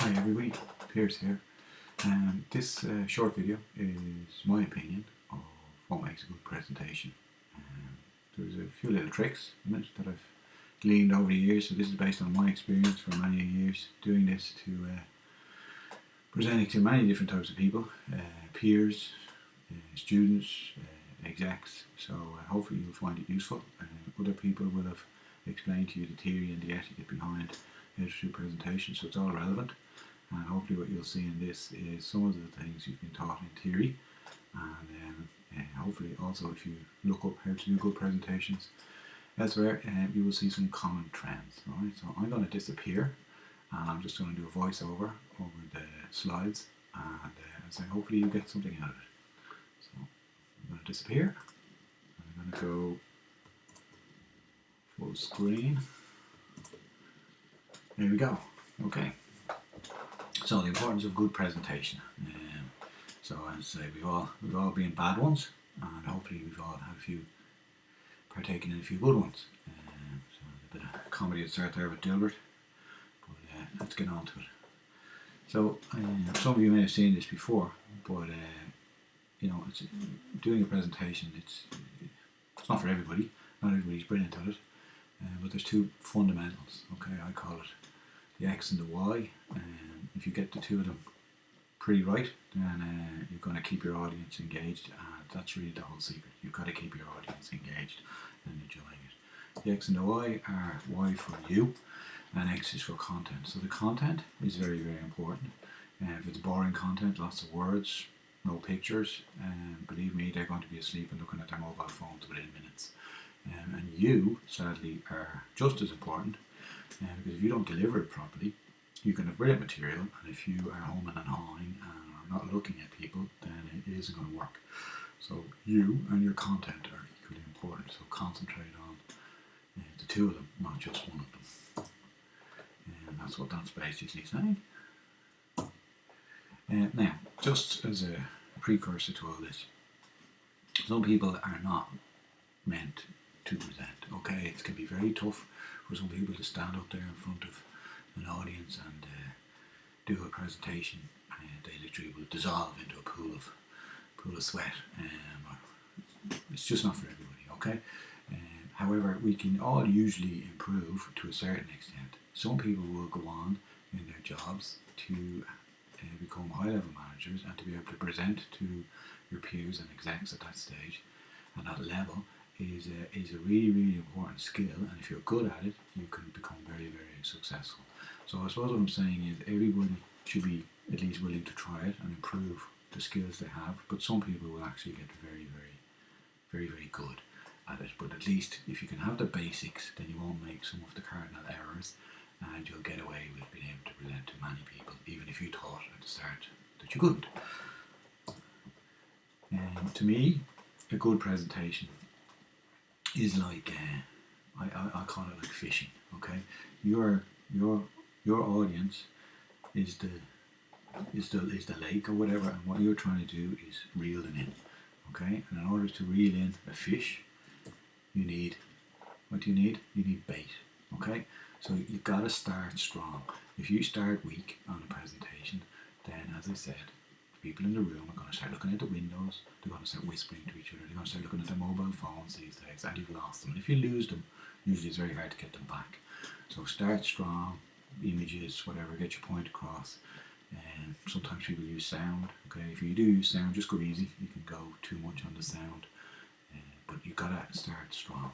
Hi everybody, Piers here. This short video is my opinion of what makes a good presentation. There's a few little tricks in it that I've gleaned over the years, so this is based on my experience for many years doing this to presenting to many different types of people, peers, students, execs, so hopefully you'll find it useful. Other people will have explained to you the theory and the etiquette behind how to do presentations, so it's all relevant. And hopefully what you'll see in this is some of the things you've been taught in theory, and hopefully also if you look up how to do good presentations elsewhere, you will see some common trends. Alright, so I'm going to disappear and I'm just going to do a voiceover over the slides, and so hopefully you get something out of it. So I'm going to disappear, and I'm going to go full screen. There we go. Okay. So the importance of good presentation. So as I say, we've all been bad ones, and hopefully we've all had partaken in a few good ones. So a bit of comedy at start there with Dilbert, but let's get on to it. So some of you may have seen this before, but you know, doing a presentation. It's not for everybody. Not everybody's brilliant at it, but there's two fundamentals. Okay, I call it the X and the Y. If you get the two of them pretty right, then you're going to keep your audience engaged, and that's really the whole secret. You've got to keep your audience engaged and enjoying it. The X and the Y are Y for you, and X is for content. So the content is very, very important. If it's boring content, lots of words, no pictures, believe me, they're going to be asleep and looking at their mobile phones within minutes. And you, sadly, are just as important, because if you don't deliver it properly, you can have brilliant material, and if you are humming and hawing and are not looking at people, then it isn't going to work. So you and your content are equally important, so concentrate on the two of them, not just one of them. And that's what that's basically saying. Now, just as a precursor to all this, some people are not meant to present. Okay, it can be very tough for some people to stand up there in front of an audience and do a presentation. They literally will dissolve into a pool of sweat. It's just not for everybody. Okay. However, we can all usually improve to a certain extent. Some people will go on in their jobs to become high-level managers and to be able to present to your peers and execs at that stage and that level is a really, really important skill, and if you're good at it, you can become very, very successful. So I suppose what I'm saying is everybody should be at least willing to try it and improve the skills they have, but some people will actually get very, very, very, very good at it. But at least if you can have the basics, then you won't make some of the cardinal errors, and you'll get away with being able to present to many people, even if you thought at the start that you couldn't. To me, a good presentation is like I call it like fishing. Okay, your audience is the lake or whatever, and what you're trying to do is reel them in. Okay, and in order to reel in a fish, you need, what do you need? You need bait. Okay, so you've got to start strong. If you start weak on a presentation, then as I said, people in the room are going to start looking at the windows, they're going to start whispering to each other, they're going to start looking at their mobile phones these days, and you've lost them. And if you lose them, usually it's very hard to get them back. So start strong, images, whatever, get your point across. And sometimes people use sound. Okay, if you do use sound, just go easy. You can go too much on the sound, but you've got to start strong.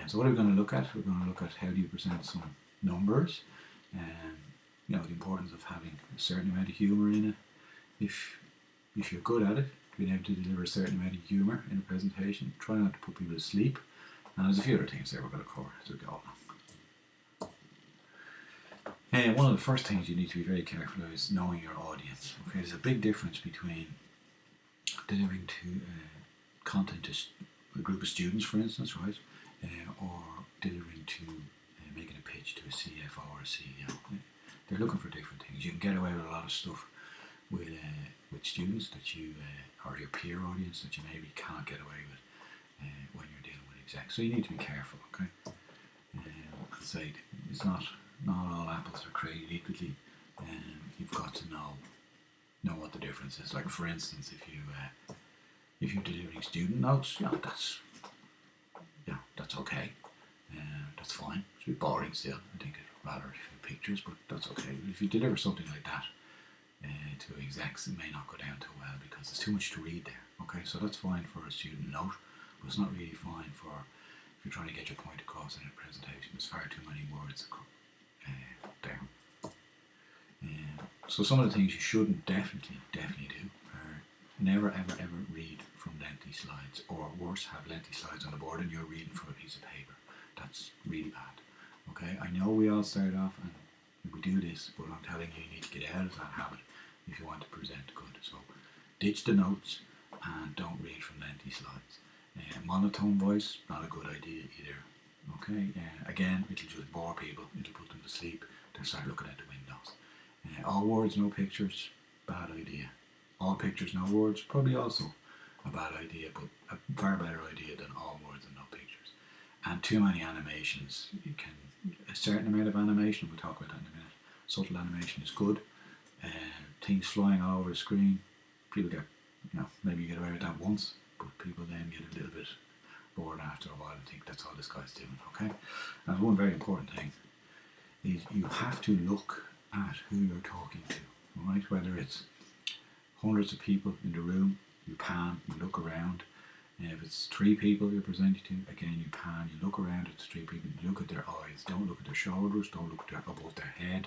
So what are we going to look at? We're going to look at how do you present some numbers, and you know, the importance of having a certain amount of humour in it. If you're good at it, being able to deliver a certain amount of humour in a presentation, try not to put people to sleep, and there's a few other things there we're going to cover as we go along. And one of the first things you need to be very careful of is knowing your audience. Okay, there's a big difference between delivering to content to a group of students, for instance, right, or delivering to making a pitch to a CFO or a CEO. They're looking for different things. You can get away with a lot of stuff with students that you or your peer audience that you maybe can't get away with when you're dealing with execs. So you need to be careful. Okay, I'd say it's not Not all apples are created equally, and you've got to know what the difference is. Like for instance, if you're delivering student notes, that's okay. That's fine. It's a bit boring still. I think it's rather a few pictures, but that's okay. But if you deliver something like that to execs, it may not go down too well because there's too much to read there. Okay, so that's fine for a student note, but it's not really fine for if you're trying to get your point across in a presentation. There's far too many words there. So some of the things you shouldn't definitely do are never ever read from lengthy slides, or worse, have lengthy slides on the board and you're reading from a piece of paper. That's really bad. Okay, I know we all start off and we do this, but I'm telling you, you need to get out of that habit if you want to present good. So ditch the notes and don't read from lengthy slides. Monotone voice, not a good idea either. Okay, again, it'll just bore people, it'll put them to sleep, they'll start looking at the windows. All words, no pictures, bad idea. All pictures, no words, probably also a bad idea, but a far better idea than all words and no pictures. And too many animations, a certain amount of animation, we'll talk about that in a minute. Subtle animation is good. Things flying all over the screen, people get, maybe you get away with that once, but people then get a little bit bored after a while and think that's all this guy's doing, okay? And one very important thing is you have to look at who you're talking to, alright? Whether it's hundreds of people in the room, you pan, you look around. And if it's 3 people you're presenting to, again you pan, you look around at the 3 people, you look at their eyes, don't look at their shoulders, don't look at above their head,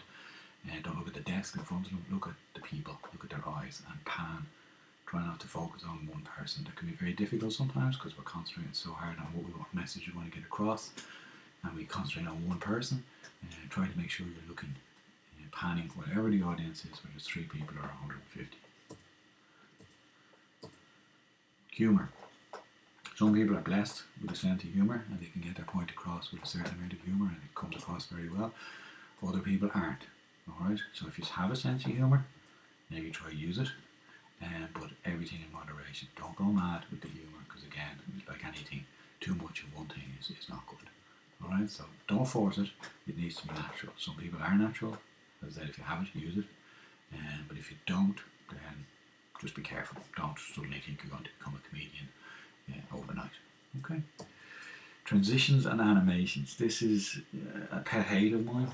and don't look at the desk in front of them, look at the people, look at their eyes and pan. Try not to focus on one person. That can be very difficult sometimes because we're concentrating so hard on what message we want to get across, and we concentrate on one person. Try to make sure you're looking, panning whatever the audience is, whether it's 3 people or 150. Humour. Some people are blessed with a sense of humour and they can get their point across with a certain amount of humour and it comes across very well. Other people aren't. Alright, so if you have a sense of humour, maybe try to use it, but everything in moderation. Don't go mad with the humour because again, like anything, too much of one thing is not good. Alright, so don't force it, it needs to be natural. Some people are natural, as I said, if you have it, use it, but if you don't, then just be careful. Don't suddenly think you're going to become a comedian overnight. Okay. Transitions and animations. This is a pet hate of mine.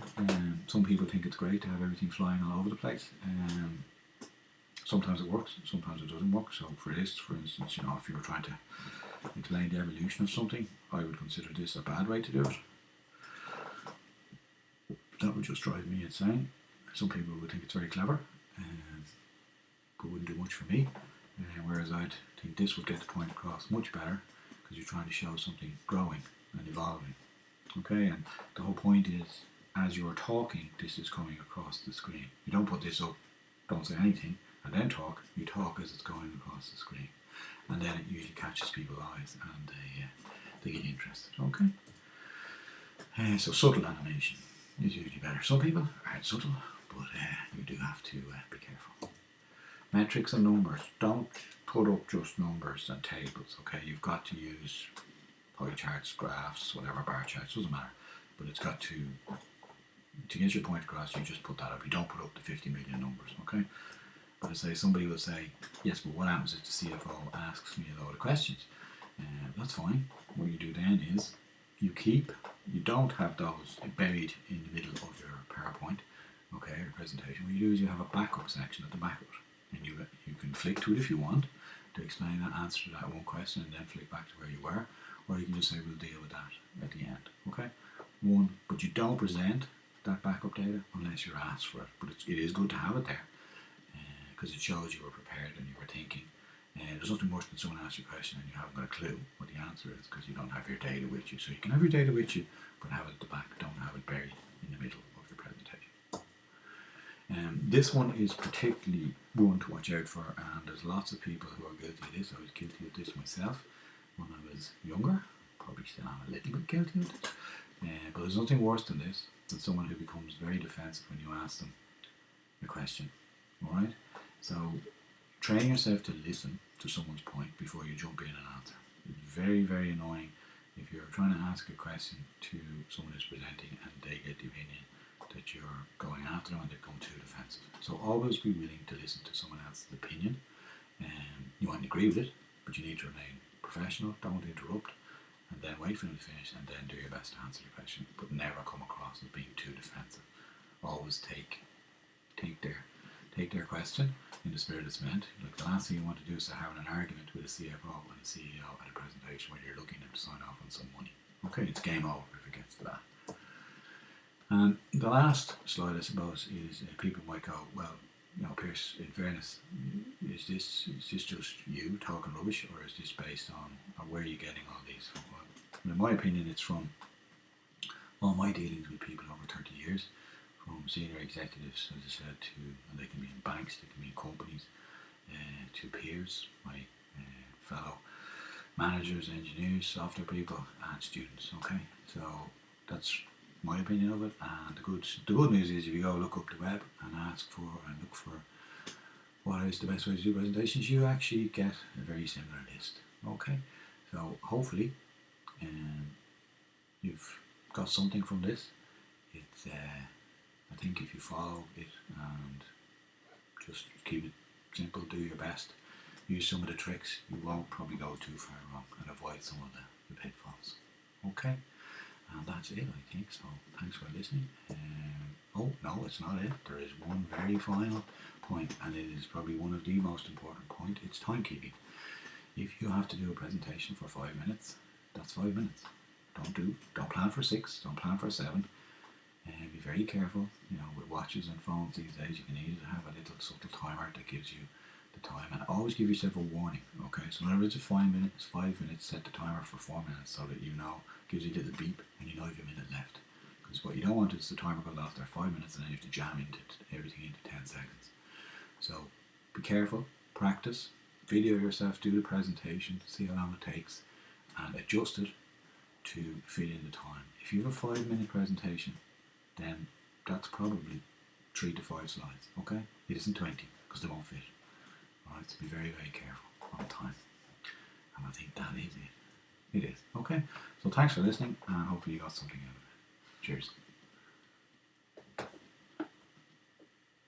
Some people think it's great to have everything flying all over the place. Sometimes it works, sometimes it doesn't work. So for this, for instance, if you were trying to explain the evolution of something, I would consider this a bad way to do it. That would just drive me insane. Some people would think it's very clever, but wouldn't do much for me. Whereas I'd think this would get the point across much better because you're trying to show something growing and evolving. Okay, and the whole point is, as you're talking, this is coming across the screen. You don't put this up, don't say anything, and then talk. You talk as it's going across the screen. And then it usually catches people's eyes and they get interested. Okay? So subtle animation is usually better. Some people aren't subtle, but you do have to be careful. Metrics and numbers. Don't put up just numbers and tables, okay? You've got to use pie charts, graphs, whatever, bar charts, doesn't matter. But it's got to get your point across, you just put that up. You don't put up the 50 million numbers, okay? But I say somebody will say, yes, but what happens if the CFO asks me a load of questions? That's fine. What you do then is you don't have those buried in the middle of your PowerPoint, okay, your presentation. What you do is you have a backup section at the back of it. And you can flick to it if you want to explain that answer to that one question and then flick back to where you were, or you can just say we'll deal with that at the end. Okay, but you don't present that backup data unless you're asked for it. But it is good to have it there because it shows you were prepared and you were thinking. There's nothing worse than someone asks you a question and you haven't got a clue what the answer is because you don't have your data with you. So you can have your data with you, but have it at the back. Don't have it buried in the middle of your presentation. This one is particularly one to watch out for, and there's lots of people who are guilty of this. I was guilty of this myself when I was younger. Probably still am a little bit guilty of it. But there's nothing worse than this, than someone who becomes very defensive when you ask them a question. Alright? So train yourself to listen to someone's point before you jump in and answer. It's very, very annoying if you're trying to ask a question to someone who's presenting and they get the opinion to after them and they become too defensive. So always be willing to listen to someone else's opinion. You mightn't agree with it, but you need to remain professional, don't interrupt, and then wait for them to finish and then do your best to answer the question, but never come across as being too defensive. Always take their question in the spirit it's meant. Like, the last thing you want to do is to have an argument with a CFO and a CEO at a presentation where you're looking to sign off on some money. Okay, it's game over if it gets to that. And the last slide, I suppose, is people might go, well, Pierce, in fairness, is this just you talking rubbish, or is this based on, or where are you getting all these? Well, in my opinion, it's from all my dealings with people over 30 years, from senior executives, as I said, and they can be in banks, they can be in companies, to peers, my fellow managers, engineers, software people, and students. Okay, so that's my opinion of it. And the good news is, if you go look up the web and look for what is the best way to do presentations, you actually get a very similar list. Okay, so hopefully you've got something from this. It's I think if you follow it and just keep it simple, do your best, use some of the tricks, you won't probably go too far wrong and avoid some of the pitfalls. Okay, and that's it, I think. So thanks for listening. Oh no, it's not it. There is one very final point, and it is probably one of the most important point. It's timekeeping. If you have to do a presentation for 5 minutes, that's 5 minutes. Don't plan for 6. Don't plan for 7. And be very careful. With watches and phones these days, you can easily have a little subtle timer that gives you the time, and always give yourself a warning. Okay, so whenever it's 5 minutes, set the timer for 4 minutes, so that gives you a little beep and you know you have a minute left. Because what you don't want is the timer goes after 5 minutes and then you have to jam everything into 10 seconds. So be careful, practice, video yourself, do the presentation, see how long it takes, and adjust it to fit in the time. If you have a 5 minute presentation, then that's probably 3 to 5 slides. Okay, it isn't 20 because they won't fit. Alright, so be very, very careful on time. And I think that is it. It is. Okay, so thanks for listening, and hopefully you got something out of it. Cheers.